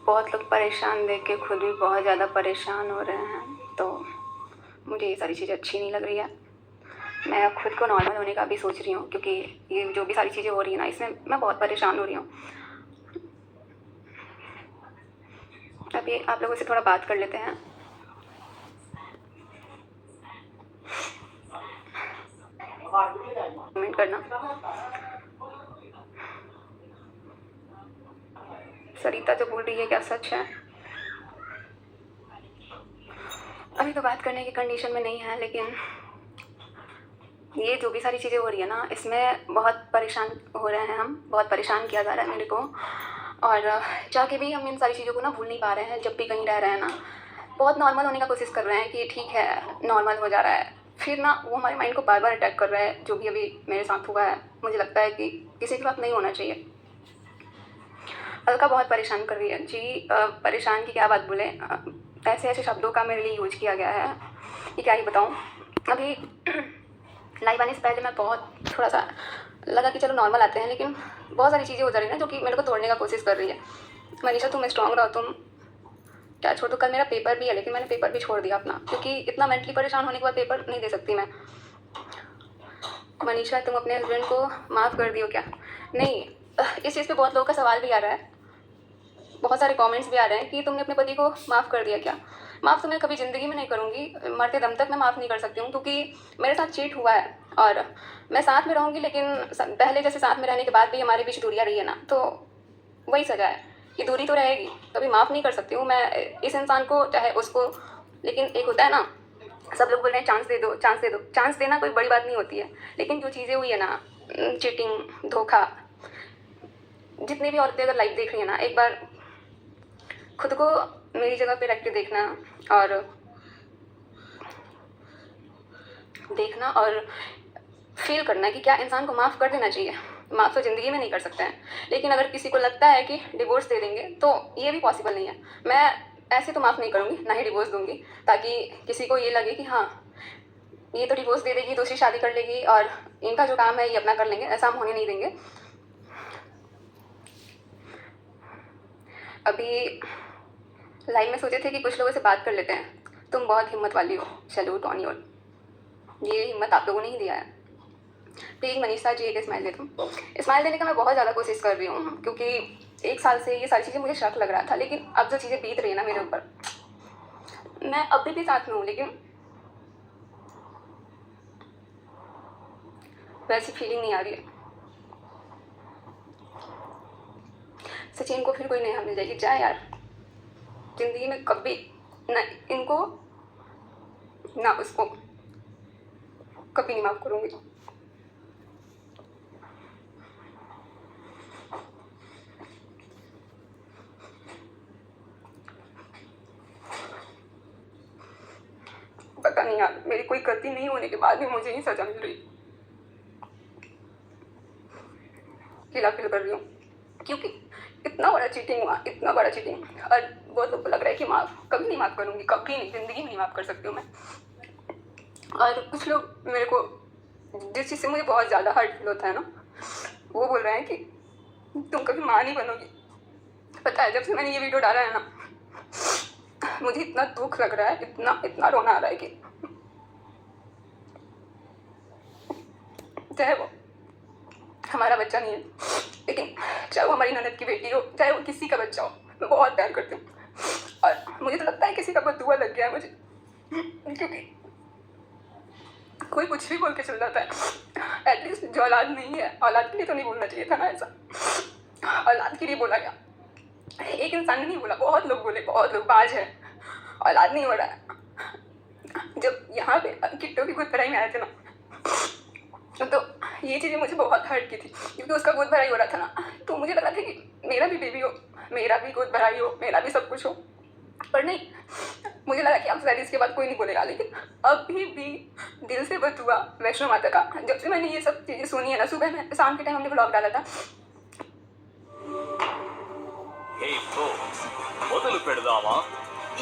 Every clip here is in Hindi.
बहुत लोग परेशान देख के खुद भी बहुत ज़्यादा परेशान हो रहे हैं, तो मुझे ये सारी चीज़ें अच्छी नहीं लग रही है। मैं खुद को नॉर्मल होने का भी सोच रही हूँ, क्योंकि ये जो भी सारी चीज़ें हो रही हैं ना, इसमें मैं बहुत परेशान हो रही हूँ। अभी आप लोगों से थोड़ा बात कर लेते हैं। कमेंट करना। सरिता जो बोल रही है क्या सच है? अभी तो बात करने की कंडीशन में नहीं है, लेकिन ये जो भी सारी चीज़ें हो रही है ना, इसमें बहुत परेशान हो रहे हैं हम, बहुत परेशान किया जा रहा है मेरे को। और चाह के भी हम इन सारी चीज़ों को ना भूल नहीं पा रहे हैं। जब भी कहीं रह रहे हैं ना, बहुत नॉर्मल होने का कोशिश कर रहे हैं कि ठीक है, नॉर्मल हो जा रहा है। फिर ना वो हमारे माइंड को बार बार अटैक कर रहा है। जो भी अभी मेरे साथ हुआ है, मुझे लगता है कि किसी के साथ नहीं होना चाहिए। अलका बहुत परेशान कर रही है जी। परेशान की क्या बात बोले, ऐसे ऐसे शब्दों का मेरे लिए यूज किया गया है कि क्या ही बताऊँ। अभी लाइव आने से पहले मैं बहुत थोड़ा सा लगा कि चलो नॉर्मल आते हैं, लेकिन बहुत सारी चीज़ें हो जा रही हैं ना, जो कि मेरे को तोड़ने का कोशिश कर रही है। मनीषा तुम स्ट्रांग रहो, तुम क्या छोड़ दो। कल मेरा पेपर भी है, लेकिन मैंने पेपर भी छोड़ दिया अपना, क्योंकि इतना मेंटली परेशान होने के बाद पेपर नहीं दे सकती मैं। मनीषा तुम अपने हस्बैंड को माफ़ कर दियो क्या? नहीं, इस चीज़ पे बहुत लोगों का सवाल भी आ रहा है, बहुत सारे कमेंट्स भी आ रहे हैं कि तुमने अपने पति को माफ़ कर दिया क्या? माफ़ तो मैं कभी ज़िंदगी में नहीं करूँगी, मरते दम तक मैं माफ़ नहीं कर सकती हूँ, क्योंकि मेरे साथ चीट हुआ है। और मैं साथ में रहूँगी, लेकिन पहले जैसे साथ में रहने के बाद भी हमारे बीच दूरियाँ रही है ना, तो वही सज़ा है कि दूरी तो रहेगी। कभी माफ़ नहीं कर सकती हूँ मैं इस इंसान को, चाहे उसको। लेकिन एक होता है ना, सब लोग बोल रहे हैं चांस दे दो, चांस दे दो। चांस देना कोई बड़ी बात नहीं होती है, लेकिन जो चीज़ें हुई है ना, चीटिंग, धोखा, जितनी भी औरतें अगर लाइव देख रही हैं ना, एक बार खुद को मेरी जगह पे रख के देखना और फील करना कि क्या इंसान को माफ़ कर देना चाहिए। माफ़ तो ज़िंदगी में नहीं कर सकते हैं, लेकिन अगर किसी को लगता है कि डिवोर्स दे देंगे, तो ये भी पॉसिबल नहीं है। मैं ऐसे तो माफ़ नहीं करूँगी, ना ही डिवोर्स दूँगी, ताकि किसी को ये लगे कि हाँ, ये तो डिवोर्स दे देगी, दूसरी शादी कर लेगी और इनका जो काम है ये अपना कर लेंगे। ऐसा हम होने नहीं देंगे। अभी लाइव में सोचे थे कि कुछ लोगों से बात कर लेते हैं। तुम बहुत हिम्मत वाली हो, सैल्यूट ऑन योर। ये हिम्मत आप लोगों ने ही दिया है। प्लीज़ मनीषा जी एक स्माइल दे दो। स्माइल देने का मैं बहुत ज़्यादा कोशिश कर रही हूँ, क्योंकि 1 साल से ये सारी चीज़ें मुझे शक लग रहा था, लेकिन अब जो चीज़ें बीत रही है ना मेरे ऊपर, मैं अभी भी साथ में हूँ, लेकिन वैसी फीलिंग नहीं आ रही है। सचिन को फिर कोई नया मिल जाएगी, जा यार। ज़िंदगी में कभी ना इनको ना उसको कभी नहीं माफ़ करूँगी। पता नहीं यार, मेरी कोई गलती नहीं होने के बाद भी मुझे ही सजा मिल रही। अकेला फील कर रही हूँ, क्योंकि इतना बड़ा चीटिंग हुआ, इतना बड़ा चीटिंग, और बहुत लोग को लग रहा है कि माफ़ कभी नहीं माफ़ करूँगी, कभी नहीं, ज़िंदगी में नहीं माफ़ कर सकती हूँ मैं। और कुछ लोग मेरे को, जिस चीज़ से मुझे बहुत ज़्यादा हर्ट फील होता है ना, वो बोल रहे हैं कि तुम कभी माँ नहीं बनोगी। पता है, जब से मैंने ये वीडियो डाला है ना, मुझे इतना दुख लग रहा है, इतना इतना रोना आ रहा है कि चाहे वो हमारा बच्चा नहीं है, लेकिन चाहे वो हमारी ननद की बेटी हो, चाहे वो किसी का बच्चा हो, मैं बहुत प्यार करती हूँ। और मुझे तो लगता है किसी का बदुआ लग गया है मुझे, क्योंकि कोई कुछ भी बोल के चल जाता है। एटलीस्ट जो औलाद नहीं है, औलाद के लिए तो नहीं बोलना चाहिए था ना ऐसा। औलाद के लिए बोला गया, एक इंसान ने नहीं बोला, बहुत लोग बोले, बहुत लोग बाज है, औलाद नहीं हो रहा है। जब यहाँ पे किट्टो की गोद भराई में आए थे ना, तो ये चीज़ें मुझे बहुत हर्ट की थी, क्योंकि उसका गोद भराई हो रहा था ना, तो मुझे लगा था कि मेरा भी बेबी हो, मेरा भी गोद भराई हो, मेरा भी सब कुछ हो। पर नहीं, मुझे लगा कि अब शायद इसके बाद कोई नहीं बोलेगा, लेकिन अभी भी दिल से बदुआ वैष्णो माता का। जब से मैंने ये सब चीज़ें सुनी है ना, सुबह में शाम के टाइम हमने ब्लॉग डाला था। మొదలు పెడదామా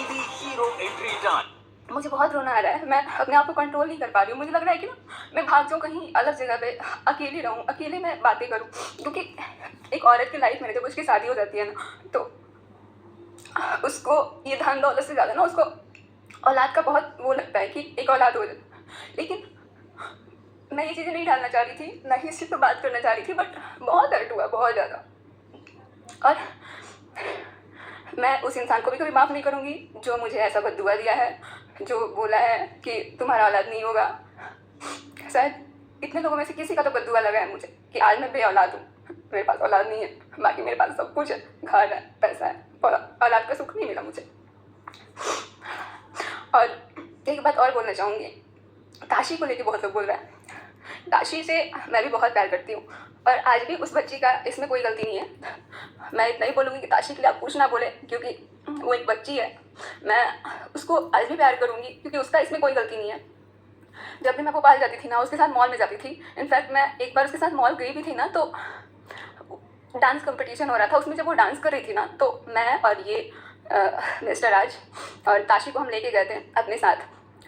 ఇది హీరో ఎంట్రీ టైం मुझे बहुत रोना आ रहा है, मैं अपने आप को कंट्रोल नहीं कर पा रही हूँ। मुझे लग रहा है कि ना, मैं भाग जाऊँ कहीं अलग जगह पे, अकेली रहूँ, अकेले मैं बातें करूँ, क्योंकि एक औरत की लाइफ में जब उसकी शादी हो जाती है ना, तो उसको ये धन दौलत से ज़्यादा ना उसको औलाद का बहुत वो लगता है कि एक औलाद हो जाए। लेकिन मैं ये चीज़ें नहीं डालना चाह रही थी, ना ही इस चीज़ पे बात करना चाह रही थी, बट बहुत हर्ट हुआ, बहुत ज़्यादा। और मैं उस इंसान को भी कभी माफ़ नहीं करूँगी जो मुझे ऐसा बद्दुआ दिया है, जो बोला है कि तुम्हारा औलाद नहीं होगा। शायद इतने लोगों में से किसी का तो बद्दुआ लगा है मुझे कि आज मैं बे-औलाद हूँ, मेरे पास औलाद नहीं है, बाकी मेरे पास सब कुछ है, घर है, पैसा है, पर औलाद का सुख नहीं मिला मुझे। और एक बात और बोलना चाहूँगी, ताशी को लेके बहुत लोग बोल रहे हैं। ताशी से मैं भी बहुत प्यार करती हूँ और आज भी उस बच्ची का इसमें कोई गलती नहीं है। मैं इतना ही बोलूँगी कि ताशी के लिए आप कुछ ना बोले, क्योंकि वो एक बच्ची है। मैं उसको आज भी प्यार करूँगी क्योंकि उसका इसमें कोई गलती नहीं है। जब भी मैं भोपाल जाती थी ना, उसके साथ मॉल में जाती थी। इनफैक्ट मैं एक बार उसके साथ मॉल गई भी थी ना, तो डांस कंपटीशन हो रहा था, उसमें जब वो डांस कर रही थी ना, तो मैं और ये मिस्टर राज और ताशी को हम लेके गए थे अपने साथ।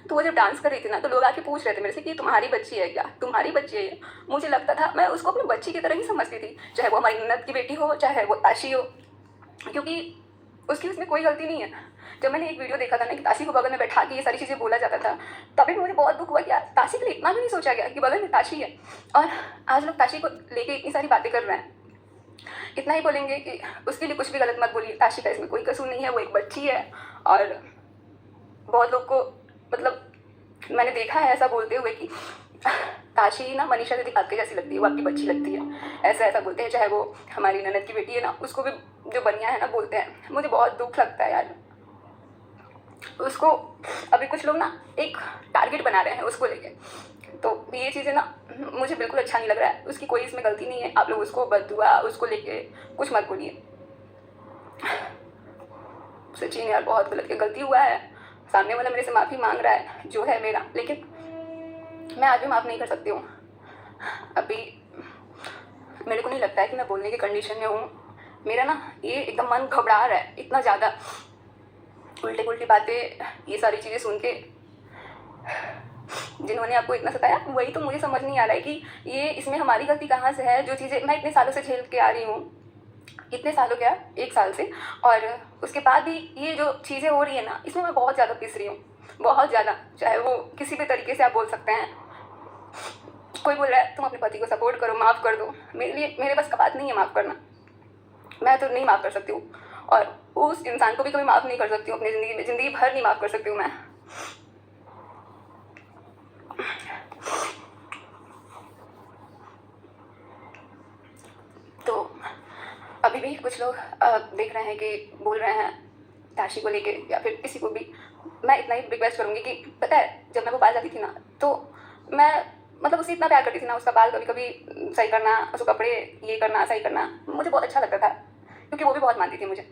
तो वो जब डांस कर रही थी ना, तो लोग आके पूछ रहे थे मेरे से कि तुम्हारी बच्ची है क्या, तुम्हारी बच्ची है ये। मुझे लगता था, मैं उसको अपनी बच्ची की तरह ही समझती थी, चाहे वो हमारी ननद की बेटी हो, चाहे वो ताशी हो, क्योंकि उसकी उसमें कोई गलती नहीं है। जब मैंने एक वीडियो देखा था ना कि ताशी को बगल में बैठा के ये सारी चीज़ें बोला जाता था, तभी मुझे बहुत दुख हुआ कि यार ताशी के लिए इतना भी नहीं सोचा गया कि बगल में ताशी है। और आज लोग ताशी को लेके इतनी सारी बातें कर रहे हैं। इतना ही बोलेंगे कि उसके लिए कुछ भी गलत मत बोलिए, ताशी का इसमें कोई कसूर नहीं है, वो एक बच्ची है। और बहुत लोग को मतलब मैंने देखा है ऐसा बोलते हुए कि ताशी ना मनीषा दीदी आपके जैसी लगती है, वो आपकी बच्ची लगती है, ऐसा ऐसा बोलते हैं। चाहे वो हमारी ननद की बेटी है ना, उसको भी जो बनिया है ना बोलते हैं। मुझे बहुत दुख लगता है यार उसको। अभी कुछ लोग ना एक टारगेट बना रहे हैं उसको लेके, तो ये चीज़ें ना मुझे बिल्कुल अच्छा नहीं लग रहा है। उसकी कोई इसमें गलती नहीं है। आप लोग उसको बद्दुआ उसको लेके कुछ मत बोलिए। सचिन यार बहुत गलती हुआ है, सामने वाला मेरे से माफ़ी मांग रहा है जो है मेरा, लेकिन मैं आज भी माफ़ नहीं कर सकती हूँ। अभी मेरे को नहीं लगता है कि मैं बोलने की कंडीशन में हूँ। मेरा ना ये एकदम मन घबरा रहा है, इतना ज़्यादा उल्टी उल्टी बातें, ये सारी चीज़ें सुन के जिन्होंने आपको इतना सताया, वही तो मुझे समझ नहीं आ रहा है कि ये इसमें हमारी गलती कहाँ से है। जो चीज़ें मैं इतने सालों से झेल के आ रही हूँ, इतने सालों क्या 1 साल से, और उसके बाद भी ये जो चीज़ें हो रही है ना, इसमें मैं बहुत ज़्यादा पिस रही हूँ, बहुत ज़्यादा। चाहे वो किसी भी तरीके से आप बोल सकते हैं। कोई बोल रहा है तुम अपने पति को सपोर्ट करो, माफ़ कर दो, मेरे बस का बात नहीं है माफ़ करना। मैं तो नहीं माफ़ कर सकती हूँ, और उस इंसान को भी कभी माफ़ नहीं कर सकती हूँ अपनी ज़िंदगी में, ज़िंदगी भर नहीं माफ़ कर सकती हूँ मैं। तो अभी भी कुछ लोग देख रहे हैं कि बोल रहे हैं ताशी को लेके या फिर किसी को भी। मैं इतना ही रिक्वेस्ट करूँगी कि पता है, जब मैं भोपाल जाती थी ना, तो मैं मतलब उससे इतना प्यार करती थी ना। उसका बाल कभी कभी सही करना, उसको कपड़े ये करना सही करना, मुझे बहुत अच्छा लगता था, क्योंकि वो भी बहुत मानती थी मुझे।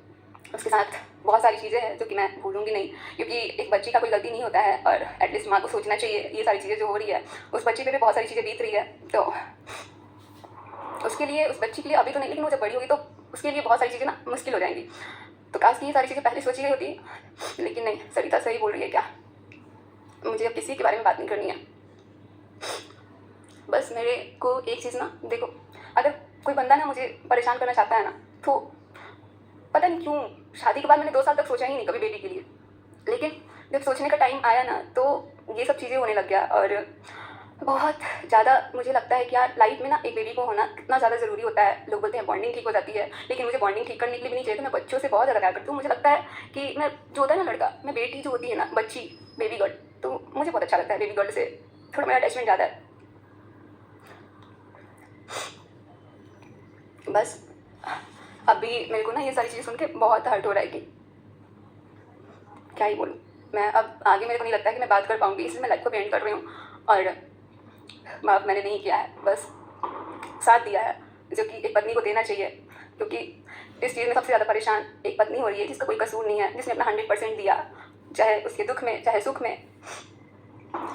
उसके साथ बहुत सारी चीज़ें हैं जो कि मैं भूलूंगी नहीं, क्योंकि एक बच्ची का कोई गलती नहीं होता है, और एटलीस्ट माँ को सोचना चाहिए ये सारी चीज़ें जो हो रही है, उस बच्ची पे भी बहुत सारी चीज़ें बीत रही है। तो उसके लिए, उस बच्ची के लिए अभी तो नहीं, लेकिन वो जब बड़ी होगी तो उसके लिए बहुत सारी चीज़ें ना मुश्किल हो जाएंगी। तो काश की ये सारी चीज़ें पहले सोची गई होती, लेकिन नहीं। सरिता सही बोल रही है क्या, मुझे अब किसी के बारे में बात नहीं करनी है। बस मेरे को एक चीज़ ना, देखो, अगर कोई बंदा ना मुझे परेशान करना चाहता है ना, तो पता नहीं क्यों शादी के बाद मैंने 2 साल तक सोचा ही नहीं कभी बेबी के लिए, लेकिन जब सोचने का टाइम आया ना, तो ये सब चीज़ें होने लग गया। और बहुत ज़्यादा मुझे लगता है कि यार लाइफ में ना एक बेबी को होना कितना ज़्यादा ज़रूरी होता है। लोग बोलते हैं बॉन्डिंग ठीक हो जाती है, लेकिन मुझे बॉन्डिंग ठीक करने के लिए भी नहीं चाहिए। तो मैं बच्चों से बहुत ज़्यादा प्यार करती हूँ। मुझे लगता है कि मैं जो होता है ना लड़का, मैं बेटी जो होती है ना, बच्ची, बेबी गर्ल, तो मुझे बहुत अच्छा लगता है। बेबी गर्ल से थोड़ा मेरा अटैचमेंट ज़्यादा है। बस अभी मेरे को ना ये सारी चीज़ें सुन के बहुत हर्ट हो रहा है कि क्या ही बोलूँ मैं। अब आगे मेरे को नहीं लगता है कि मैं बात कर पाऊँगी, इसलिए मैं लाइफ को एंड कर रही हूँ। और माफ़ मैंने नहीं किया है, बस साथ दिया है, जो कि एक पत्नी को देना चाहिए। क्योंकि इस चीज़ में सबसे ज़्यादा परेशान एक पत्नी हो रही है जिसका कोई कसूर नहीं है, जिसने अपना 100% दिया, चाहे उसके दुख में चाहे सुख में।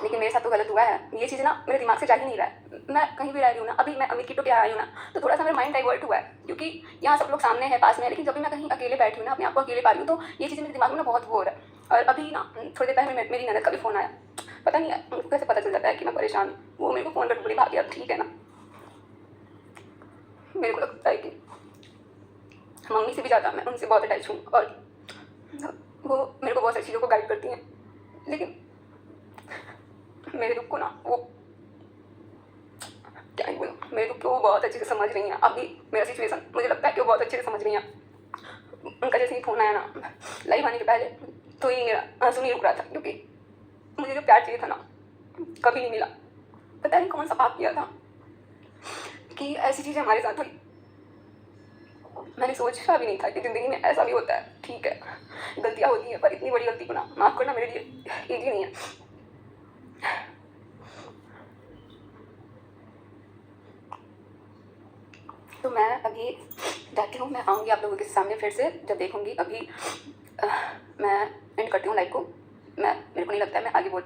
लेकिन मेरे साथ तो गलत हुआ है। ये चीज़ ना मेरे दिमाग से जा ही नहीं रहा है। मैं कहीं भी रह रही हूँ ना, अभी मैं अमित किट्टू के यहाँ आई हूँ ना, तो थोड़ा सा मेरा माइंड डाइवर्ट हुआ है, क्योंकि यहाँ सब लोग सामने हैं, पास में है। लेकिन जब भी मैं कहीं अकेले बैठी हूँ ना, अपने आप को अकेले पा रही हूँ, तो ये चीज़ें मेरे दिमाग में ना बहुत वो हो रहा है। और अभी ना थोड़ी देर पहले मेरी ननद का भी फ़ोन आया। पता नहीं है उनको कैसे पता चल जाता है कि मैं परेशान हूँ। वो मेरे को फ़ोन करके बोली भाभी अब ठीक है ना। मेरे को लगता है कि मम्मी से भी ज़्यादा मैं उनसे बहुत अटैच हूँ, और वो मेरे को बहुत सारी चीज़ों को गाइड करती हैं, लेकिन मेरे दुख को ना वो क्या ही बोलूँ, मेरे दुख को वो बहुत अच्छे से समझ रही हैं। अभी मेरा सिचुएशन मुझे लगता है कि वो बहुत अच्छे से समझ रही हैं। उनका जैसे ही फ़ोन आया ना लाइव आने के पहले, तो ही मेरा आंसू नहीं रुक रहा था, क्योंकि मुझे जो प्यार चाहिए था ना कभी नहीं मिला। पता नहीं कौन सा पाप किया था कि ऐसी चीज़ें हमारे साथ हुई। मैंने सोचा भी नहीं था कि ज़िंदगी में ऐसा भी होता है। ठीक है, गलतियाँ होती हैं, पर इतनी बड़ी गलती को ना माफ़ करना मेरे लिए ईजी नहीं है। तो मैं अभी जाती हूँ, मैं आऊँगी आप लोगों के सामने फिर से जब देखूँगी। अभी मैं एंड करती हूँ लाइव को। मेरे को नहीं लगता है मैं आगे बोल